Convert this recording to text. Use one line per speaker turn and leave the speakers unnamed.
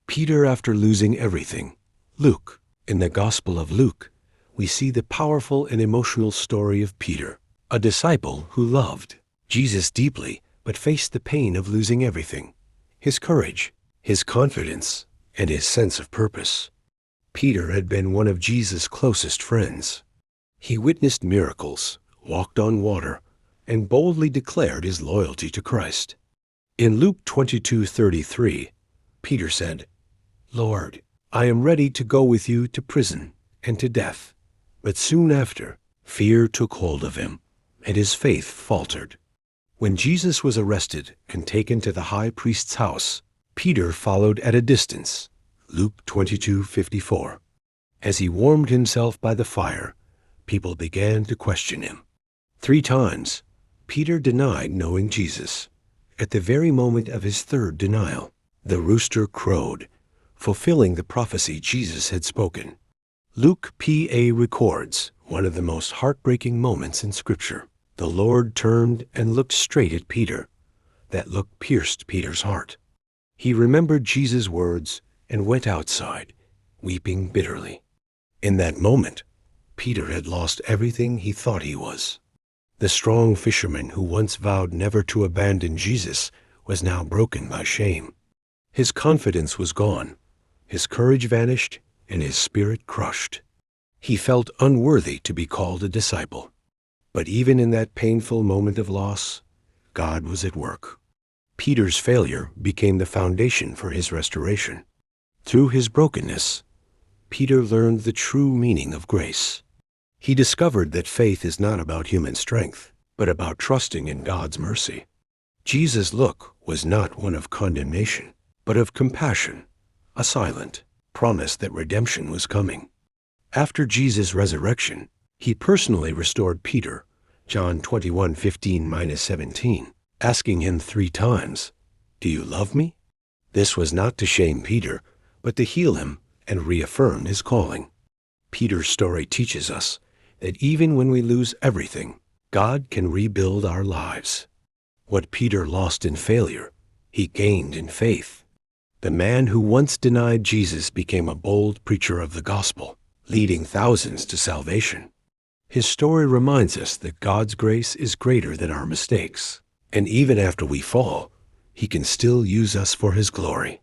Peter after losing everything. Luke. In the Gospel of Luke, we see the powerful and emotional story of Peter, a disciple who loved Jesus deeply but faced the pain of losing everything: his courage, his confidence, and his sense of purpose. Peter had been one of Jesus' closest friends. He witnessed miracles, walked on water, and boldly declared his loyalty to Christ. In Luke 22:33, Peter said, "Lord, I am ready to go with you to prison and to death." But soon after, fear took hold of him, and his faith faltered. When Jesus was arrested and taken to the high priest's house, Peter followed at a distance. Luke 22:54. As he warmed himself by the fire, people began to question him. 3 times, Peter denied knowing Jesus. At the very moment of his third denial, the rooster crowed, fulfilling the prophecy Jesus had spoken. Luke P.A. records one of the most heartbreaking moments in Scripture. The Lord turned and looked straight at Peter. That look pierced Peter's heart. He remembered Jesus' words and went outside, weeping bitterly. In that moment, Peter had lost everything he thought he was. The strong fisherman who once vowed never to abandon Jesus was now broken by shame. His confidence was gone, his courage vanished, and his spirit crushed. He felt unworthy to be called a disciple. But even in that painful moment of loss, God was at work. Peter's failure became the foundation for his restoration. Through his brokenness, Peter learned the true meaning of grace. He discovered that faith is not about human strength, but about trusting in God's mercy. Jesus' look was not one of condemnation, but of compassion, a silent promise that redemption was coming. After Jesus' resurrection, he personally restored Peter, John 21:15-17, asking him 3 times, "Do you love me?" This was not to shame Peter, but to heal him and reaffirm his calling. Peter's story teaches us that even when we lose everything, God can rebuild our lives. What Peter lost in failure, he gained in faith. The man who once denied Jesus became a bold preacher of the gospel, leading thousands to salvation. His story reminds us that God's grace is greater than our mistakes, and even after we fall, he can still use us for his glory.